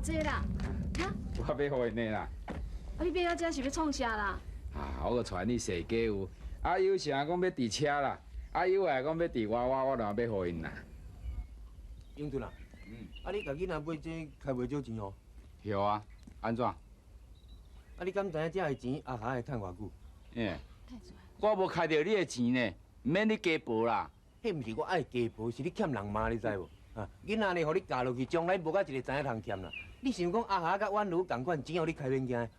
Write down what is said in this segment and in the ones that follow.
这啦，哈？我要互因的啦。啊，你买到这是要创啥啦？啊，我个传你踅家有，阿友想讲要伫车啦，阿友来讲要伫我当然要互因啦。英俊啊，啊你甲囡仔买这开袂少钱哦？有啊，安怎？啊你敢知影这个钱阿霞会趁偌久？太准。我无开着你的钱呢，唔免你加补啦。迄毋是我爱加补，是你欠人妈，你知无？啊，囡仔呢，互你教落去，将来无甲一个知影通欠啦。你想讲阿霞甲婉如同款，钱互你开免惊？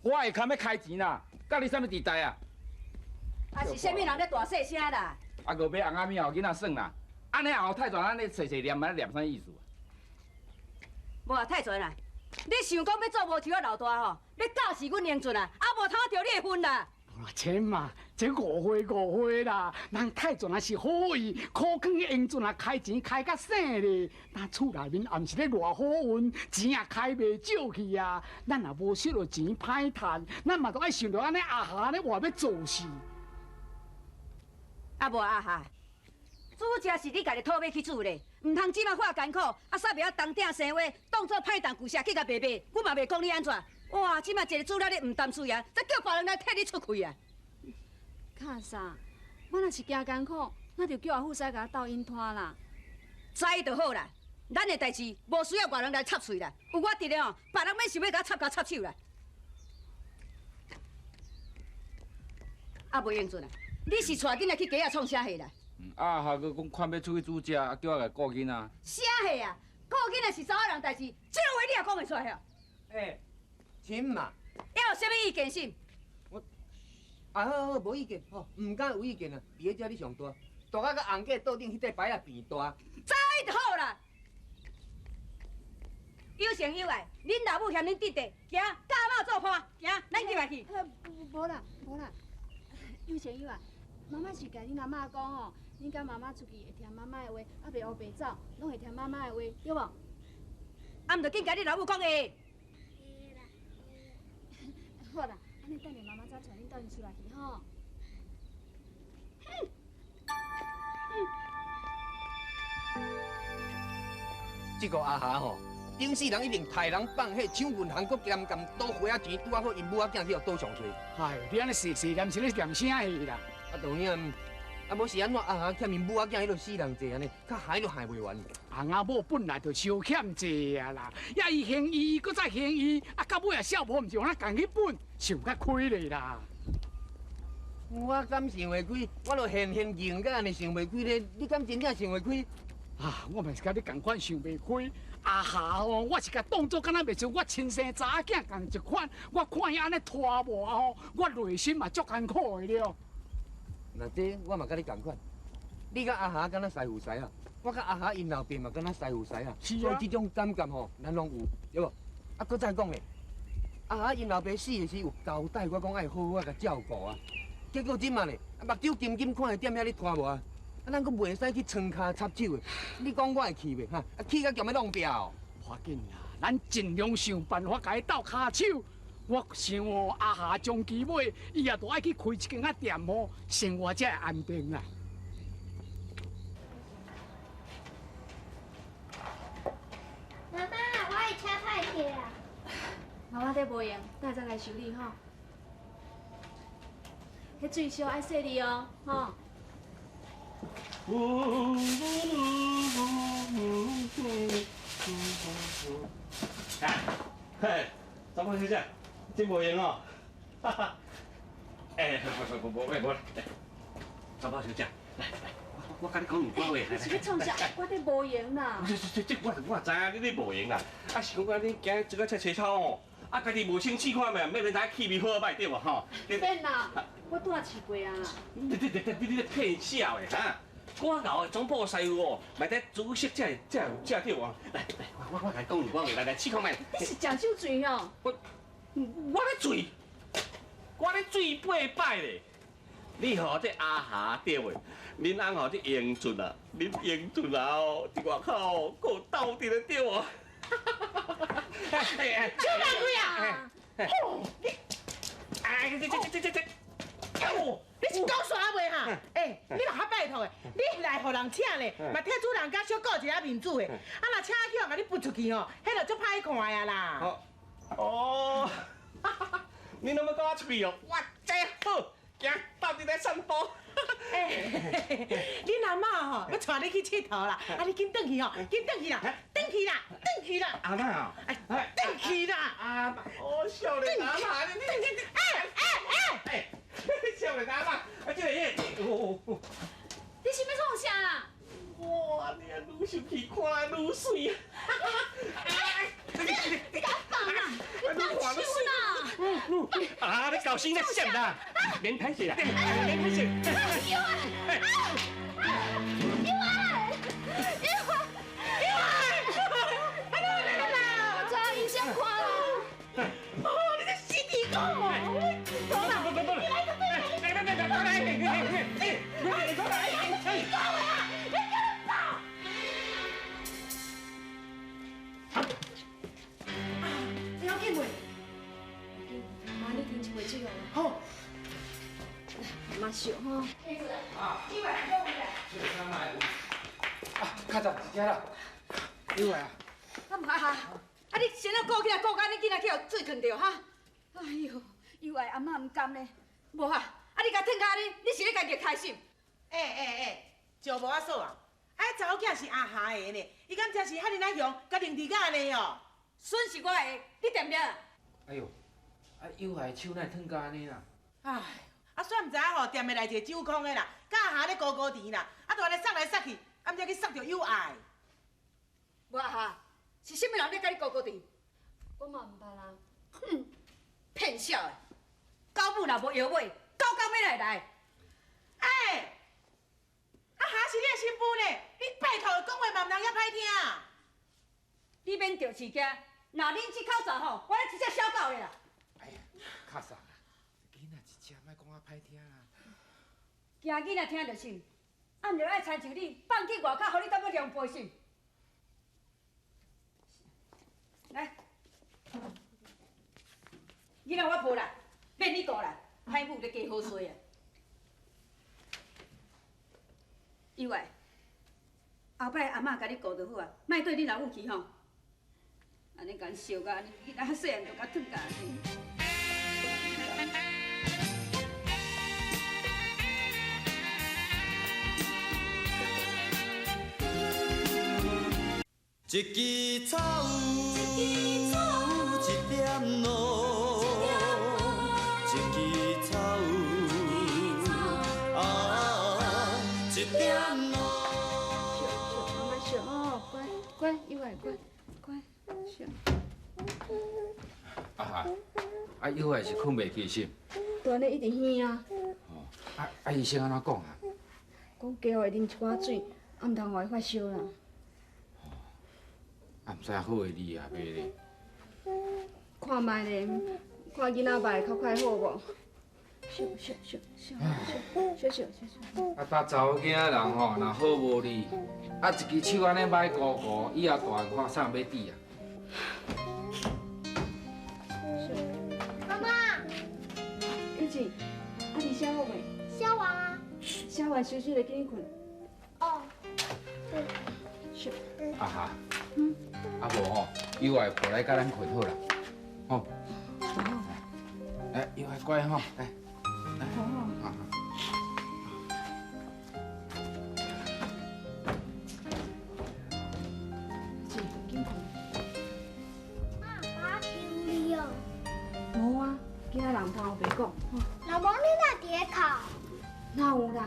我会堪要开钱啦，甲你啥物地带啊？啊是啥物人咧大细声啦？啊，个买红仔面互囡仔耍啦，安尼后太大，安尼细念，安尼念啥意思啊？无啊，太侪啦！你想讲要做无抽啊老大吼，要教死阮英俊啊，啊无通着你的份啦！钱嘛，这误会啦，人太准也是好意，苦劝英俊啊开钱开甲省咧，但厝内面也毋是咧偌好运，钱也开袂少去啊。咱也无收到钱歹趁，咱嘛都爱想着安尼阿霞咧话要做事。啊无啊哈，煮食是你家己讨买去煮咧，唔通即马化艰苦，啊煞袂晓当顶生话，当作歹当旧社去甲白白，我嘛袂讲你安怎。哇！即马一个煮了你唔担水啊，再叫别人来替你出气啊！卡啥？我若是惊艰苦，那就叫阿富师甲我斗引拖啦。知就好啦，咱的代志无需要别人来插嘴啦。有我伫咧哦，别人免想要甲我插手啦。啊，袂英俊啊，你是带囡仔去街仔创啥戏啦？啊，下个讲看要出去煮食，啊叫我来顾囡仔。啥戏啊？顾囡仔是查某人代志，这种话你也讲会出来哦？亲嘛，要有啥物意见先？好，无意见吼，唔敢有意见啊。伫咧遮你上大，大甲甲红架桌顶迄块牌啊变大。知就好啦。有情有爱，恁老母嫌恁弟弟，行，家猫做伴，行，咱入来去。无啦，有钱有啊，妈妈是甲恁阿嬷讲吼，恁甲妈妈出去会听妈妈的话，啊袂黑白走，拢会听妈妈的话，对无？啊，毋着紧甲恁老母讲的。好啦，安尼等下妈妈再带恁倒出来去吼。这个阿霞吼，顶世人一定杀人放火，抢银行，搁兼倒花仔钱，拄啊好因母仔囝去互倒上罪。哎，你安尼细念是咧念啥戏啦？啊，当然啊，无是安怎阿霞欠因母仔囝迄落死人济安尼，较害都害袂完。翁仔某本来就伤欠济啊啦，呀伊行医，搁再行医，啊到尾啊少无毋是用咱共去本，想较亏咧啦。我敢想袂开，我著现硬甲安尼想袂开咧，你敢真正想袂开？啊，我嘛是甲你共款想袂开。阿霞吼，我是甲当作敢若袂像我亲生查某囝共一款，我看伊安尼拖磨吼，我内心嘛足艰苦的了。那这我嘛甲你共款，你甲阿霞敢若师傅师啊？我甲阿霞因老爸嘛敢若师傅师啊，是啊所以这种感觉吼，咱拢有，对无？啊，搁再讲咧，阿霞因老爸死的时有交代我讲爱好好甲照顾啊，结果即马咧，目睭金金看会踮遐咧拖磨啊，啊，咱搁袂使去床骹插手的，你讲我会气袂？哈，啊，气甲强要弄掉。无要紧啦，咱尽量想办法甲伊斗骹手。我想哦，阿霞将其买，伊也都爱去开一间仔店哦，生活才会安定啦。妈妈，我的车歹去啊！妈妈在无用，等下再来修理吼。迄水烧爱洗哩哦，吼。嘿，张胖先生，真无用哦，哈哈。哎，不，张胖小姐，来，我甲你讲两句话，你是要创啥？我在无用啦。这我知影你咧无用啦，啊是讲你今日这个切草哦，啊家己无清试看觅，免知气味好歹对无吼？变啦，我拄仔试过啊。你咧骗笑的哈？我老的总部师傅哦，买得煮食才有对哦。来，我甲你讲两句话，来试看觅。你是食酒醉哦？我咧醉8摆咧。你吼这阿霞对袂？恁翁吼这英俊啊，恁英俊啊哦，伫外口够斗阵的对哦。酒干鬼啊！哎，这，哦，你是讲煞袂哈？你嘛较拜托的，你来互人请咧，嘛替主人家小顾一下面子的。啊，若请去甲你扶出去吼，迄就足歹看呀啦。哦，你那么跟我出去哦，我真好，行，到底来散步。你阿妈吼要带你去佚佗啦，啊，你紧转去吼，紧转去啦，转去啦，转去啦。阿妈啊，转去啦。阿妈，哦，少年阿妈，你，少年阿妈，啊，这个哦，你是要创啥啦？哇，你啊愈生气，看愈水。你敢放啊？你放手啦！啊，你搞心在想啦，免歹势啦，免歹势。有啊！我知影响看啦。哦，你这死地狗哦！走啦，你来这边，不要紧袂，妈你听一回这个。好。妈笑吼。卡早，吃啦。有啊。啊你先啊顾起来，顾甲你囡仔去互水吞着哈。哎呦，有爱阿嬷唔甘呢。无啊，你甲吞下你是咧家己开心？就无法说啊！啊，查某囝是阿霞的呢，伊敢真是遐尼雄，甲灵智甲呢哦。笋是我的，你点点啊？哎呦，啊有爱手哪烫甲安尼啦？唉，啊煞毋知影吼，店的来一个酒空的啦，甲阿霞咧高高甜啦，啊，大咧送来送去，啊，毋知去送着有爱。无啊，是啥物人咧甲你高高甜？我嘛毋捌啊。哼，骗笑的！狗母若无摇尾，狗要来来。阿霞是你的新妇呢，你拜托讲话嘛毋通遐歹听。你免着饲惊，若恁这口罩吼，我咧直接小狗的啦。哎呀，卡嫂，囡仔一只，莫讲啊歹听啦。惊囡仔听着心，暗着爱亲像你，放去外口，互你当作凉杯心。来，囡仔我无啦，免你顾啦，歹母咧加好衰啊。以外，后摆阿嬷甲你顾就好啊，莫对恁老母气吼。安尼甲阮笑甲安尼，囡仔较细汉就甲吞甲安尼。一枝草有一点露，一枝草有一点露。妈妈笑哦，乖，有爱乖，笑。啊有爱是困袂起身。大日一直耳啊。哦，医生安怎讲啊？讲加互伊啉一寡水，啊毋通互伊发烧啦。啊，毋知好会哩啊，袂咧。看卖咧，看囡仔脉较快好无？笑。啊，搭查某囝人吼，若好无哩，啊一支手安尼歹糊糊，以后大汉看啥要滴啊？妈妈，玉子，啊你写好未？写完啊。写完休息咧，紧去困。哦。笑。啊哈。啊无吼，有爱过来甲咱困好啦，吼。来，有爱乖吼，来。好。妈，爸求你哦。无啊，囝仔人通有白讲。老公，你哪伫哭？哪有啦？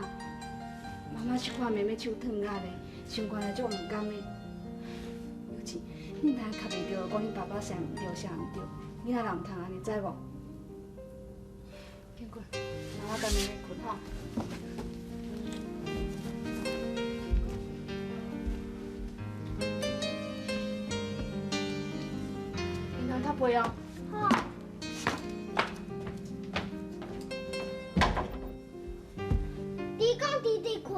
妈妈是看妹妹手烫甲咧，心肝来足唔甘的。有志，恁哪较袂着讲恁爸爸啥毋对啥毋对，囡仔人唔通安尼，知无？紧过，妈妈甲妹妹困吼。囡仔较背哦。好。弟讲弟弟困。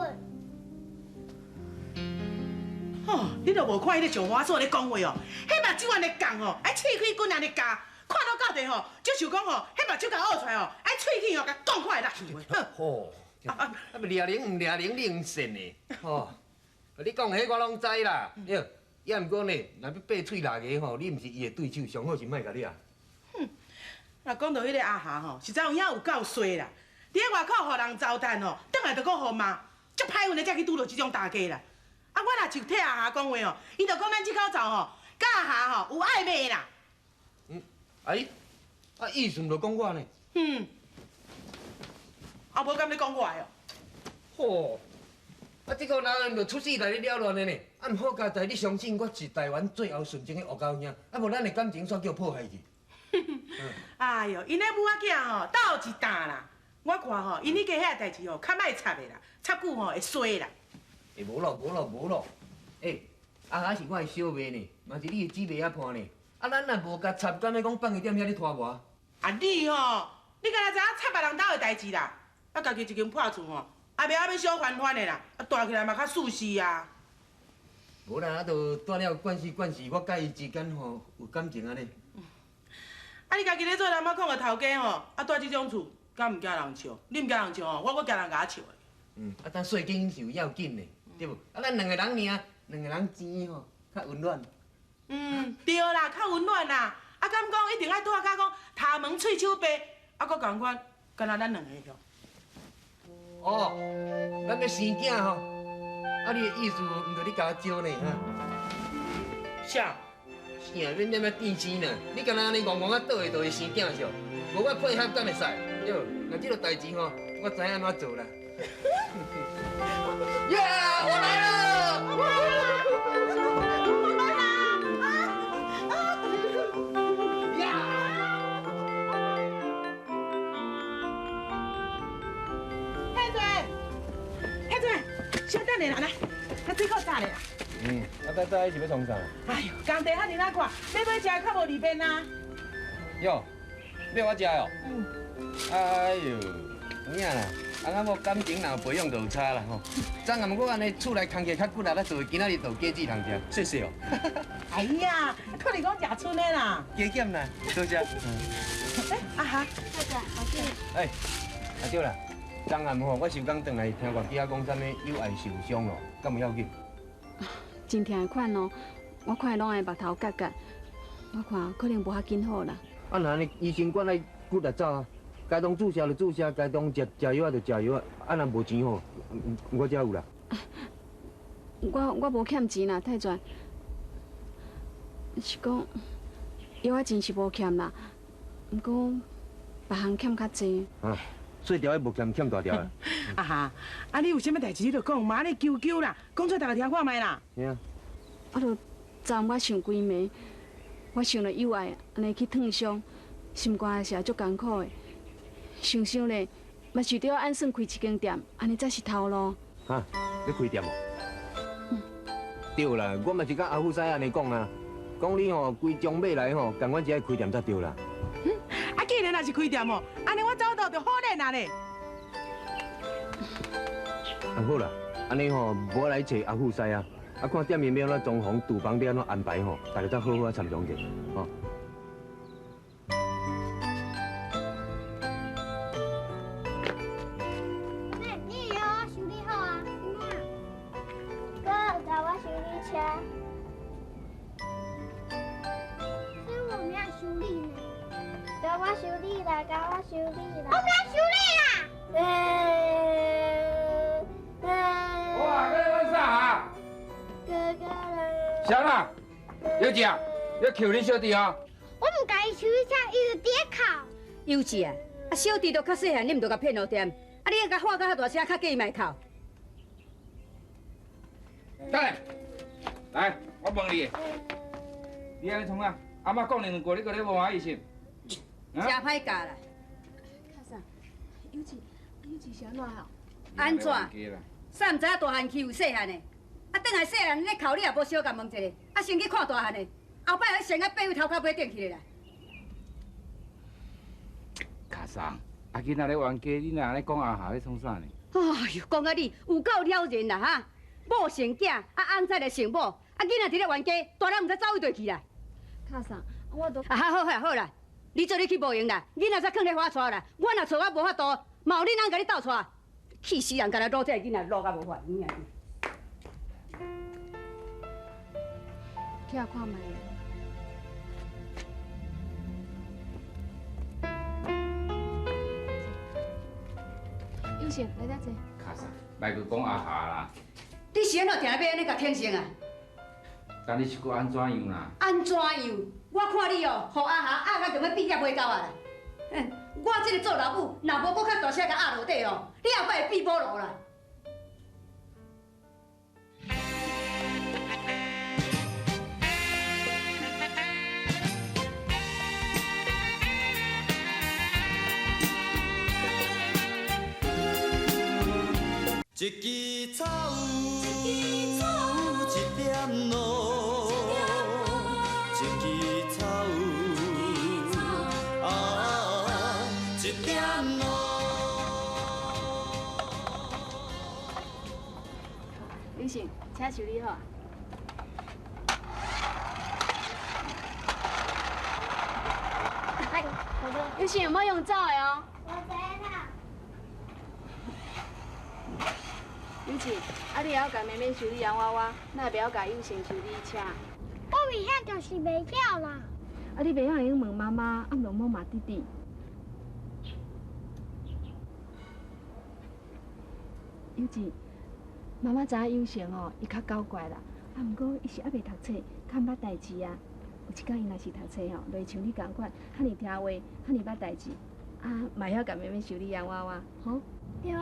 吼，你都无看伊咧上花所咧讲话哦，迄目睭安尼讲吼，爱切开棍安尼夹，看到到底吼，就想讲吼，迄目睭甲拗出来吼，爱喙齿哦，甲讲看会落去话。吼，啊不掠零唔掠零，你唔信呢？吼，你讲迄我拢知啦。哟，也毋过呢，若要拔喙拉牙吼，你毋是伊的对手，上好是莫甲你啊。若讲到迄个阿霞吼，实在有影有够衰啦！伫咧外口互人糟蹋吼，倒来就讲互骂，足歹运的才去拄到即种大家啦。啊，我若就替阿霞讲话哦，伊就讲咱即口罩吼，甲阿霞吼有暧昧啦。阿姨，啊意思就讲我呢？啊，无敢你讲我的哦。吼，啊这个人就出世来咧了乱的呢。啊，毋好佳在你相信我是台湾最后纯情的恶狗兄，啊无咱的感情煞叫破坏去。哎哟，因咧母仔囝吼斗一担啦，我看吼因迄家遐代志吼较莫插的啦，插久吼会衰啦。无咯，阿霞是我的小妹呢，嘛是你的姊妹仔伴呢。啊，咱若无甲插，敢要讲放伊踮遐咧拖磨？啊你吼，你敢若知影插别人兜的代志啦？啊，家己一间破厝吼，后壁还要小翻翻的啦，啊大起来嘛较舒适啊。无啦，啊，就断了关系，我甲伊之间吼有感情安尼。啊，你家己咧做南马矿的头家吼，啊住即种厝，敢毋惊人笑？你毋惊人笑吼，我惊人甲我笑的。啊，但细景是有要紧的，对无？啊，咱两个人尔，两个人钱吼较温暖。对啦，较温暖啦。啊，敢讲一定爱拄啊，甲讲头毛喙手白，啊，搁共款，敢若咱两个哟。哦，咱要生囝吼，啊，你的意思毋着你甲我招呢哈？啥？啥？恁踮遐变生呢？你敢若安尼戆戆啊倒下就会生囝是？无我配合敢会使？哟，那这个代志吼，我知影安怎做啦。呀，我来了！小等下啦，来，咱水果炸咧啦。啊，早是要创啥？哎呦，工地遐尔啊快，要买食较无利便啊。哟，要我食哦？哎呦，有影啦，翁仔某感情若培养就有差啦吼。昨暗我安尼厝内空气较骨力，咱做今仔日就鸡子通食，谢谢哦。哎呀，可能讲食春的啦。加减啦，多谢。啊哈，太太，我去。哎，啊对啦。昨暗吼，我收工转来听外记仔讲啥物友爱受伤哦，敢有要紧？真疼的款哦，我看伊拢会目头角角，我看可能无遐紧好啦。啊，那安尼医生管来骨力走啊，该当注射就注射，该当食药啊就食药啊。啊，若无钱吼，我遮有啦。我无欠钱啦，太全。是讲药啊钱是无欠啦，毋过别项欠较济。啊。细条的无欠大条的。啊哈，啊你有啥物代志你就讲，妈咧求求啦，讲出来大家听看卖啦。嘿啊。我就昨我想几暝，我想了友爱安尼去烫伤，心肝也是足艰苦的。想想咧，嘛是着按算开一间店，安尼才是头路。哈，要开店哦？对啦，我嘛是甲阿富师安尼讲啊，讲你吼规张买来吼，共阮遮开店才对啦。啊，既然若是开店哦，安尼我走到就好咧啦咧。啊好啦，安尼吼，我来找阿富师啊，啊看店面要安怎装潢，厨房要安怎安排吼，大家才好好啊参详者，吼。妹，你以为我修理好啊？哥，带我修理车。所以我们要修理呢。甲我修理啦，甲我修理啦。我们要修理啦。哇，这玩啥啊？哥哥啦。啥啦？有姐，要求你小弟啊？我唔甲伊修理车，伊就伫哭。幼稚啊！啊，小弟都较细汉，你唔着甲骗落店，啊，你甲喊到遐大声，较计伊卖哭。来，来，我问你，你安尼创啊？阿妈讲两句，你个你无满意是？真歹教啦！卡啥？幼稚是安怎啊？安怎？啥毋知影大汉欺负细汉的？啊，等下细汉咧哭，你也无小甲问一下，啊，先去看大汉的，后摆还先啊爬位头壳尾顶起来啦。卡桑，啊囡仔咧冤家，你若安尼讲阿霞咧创啥呢？哎呦，讲啊你有够了然啦哈！某成囝，啊翁再来成某，啊囡仔伫咧冤家，大人毋知走位倒去啦。卡啥？我都啊好啦，你你做你去无用啦，囡仔才囥咧花带啦，我若找我无法度，嘛有恁翁甲你斗带，气死人！甲咱撸这个囡仔撸甲无法度。去遐看卖。有闲来遮坐。卡啥？莫去讲阿下啦。你是安怎定要安尼甲天性啊？但你是搁安怎样啦？安怎样？我看你哦，互阿到就要毕业袂到啊！我这个做老母，若无搁较大声甲压落底哦，你后摆会变菠萝啦。一枝草有一点露，一枝草有一点露。有闲，请修理好。哎，有闲有冇用走的哦？我知啦。有钱，啊你也要甲妹妹修理洋娃娃，那袂晓甲有闲修理车。我明显就是袂晓啦。啊你袂晓会用问妈妈，啊问某嘛弟弟。有钱，妈妈知影有闲哦，伊较搞怪啦。啊，毋过伊是还袂读册，较毋捌代志啊。有一天伊若是读册吼，就会像你共款，遐尼听话，遐尼捌代志，啊，嘛晓甲妹妹修理洋娃娃，吼。对。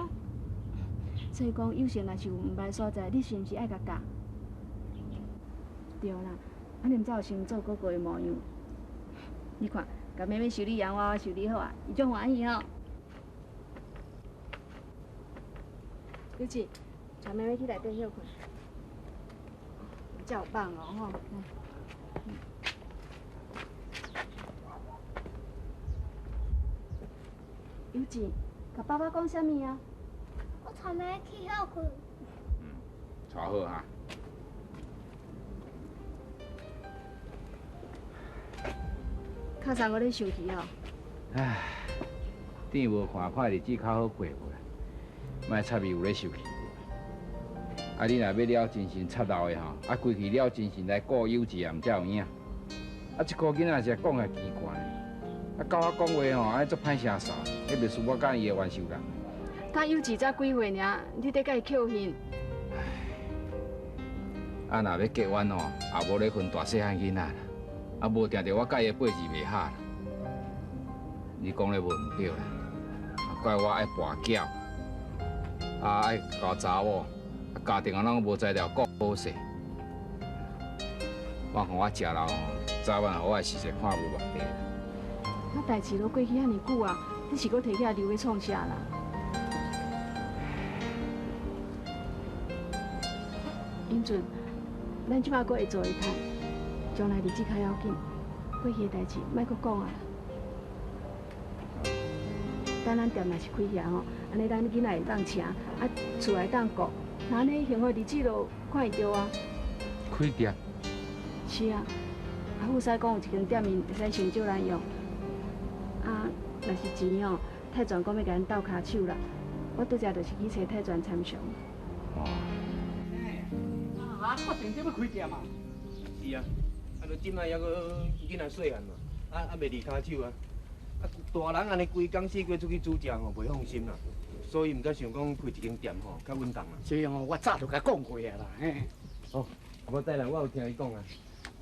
所以讲，有闲若是有毋捌所在，你是毋是爱甲教？对啦，安尼毋才有先做哥哥的模样。你看，甲妹妹修理洋娃娃修理好啊，伊足欢喜吼。有钱，带妹妹去内底休困，真有棒哦吼。有钱，甲爸爸讲啥物啊？我带妹妹去休困。带好哈。较早我咧生气哦。唉，天无看歹日子较好过过，莫插伊有咧生气。啊，你若要了真心插漏的吼，啊，规气了真心来顾幼稚啊，毋才有影。啊，一个囡仔是讲也奇怪，啊，甲我讲话吼，安尼足歹声扫，迄袂输我甲伊的元首人。他幼稚才几岁尔，你得甲伊扣分。啊，若要结冤哦，也无咧分大细汉囡仔啦，啊，无定着我甲伊的八字袂合啦。你讲咧无毋对啦，怪我爱跋筊，啊爱搞查某，啊家庭啊拢无材料顾好势。我互我食老吼，早晚互我的事实看无目地。啊，代志都过去遐尼久啊，你是搁摕起来留咧创啥啦？英俊，咱即摆搁会做会趁，将来日子较要紧，过去的代志莫搁讲啊。等咱店若是开遐吼，安尼咱囡仔会当请，啊厝会当顾，那安尼幸福日子就看会着啊。开店？是啊，啊富师讲有一间店面会使成就咱用，啊若是钱哦，泰全讲要甲咱斗骹手啦，我拄则就是去找泰全参详。哦。啊，决定要开店啊？是啊，啊，就即摆还阁囡仔细汉嘛，啊未离骹手啊。啊，大人安尼规工四过出去煮食吼，袂放心啦，所以毋才想讲开一间店吼，较稳当啦。这样哦，我早就甲讲过啊啦，嘿。哦，无知啦，我有听伊讲啊，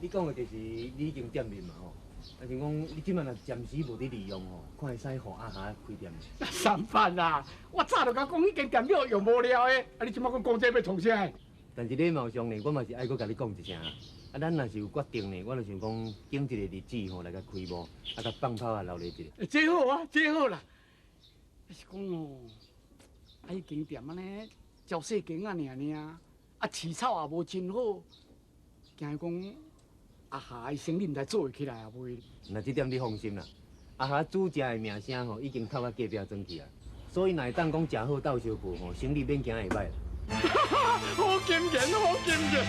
你讲的就是你已经店面嘛吼，啊像讲你即摆若暂时无伫利用吼，看会使互阿霞开店。三番啦，我早就甲讲，迄间店了用无了的，啊你即摆搁讲这要创啥？但是礼貌上呢，我嘛是爱搁甲你讲一声啊。啊，咱若是有决定呢，我就想讲拣一个日子吼来甲开幕，啊甲放炮啊留咧一个。这好啊，这好啦。是讲哦，啊，迄间店安尼招细间啊，尔，啊，饲草也无真好，惊讲阿霞伊生意毋知做会起来啊袂。那这点你放心啦，阿霞煮食的名声吼已经透到隔壁转去啊，所以若会当讲食好斗相顾吼，生意免惊会歹。好经验，好经验。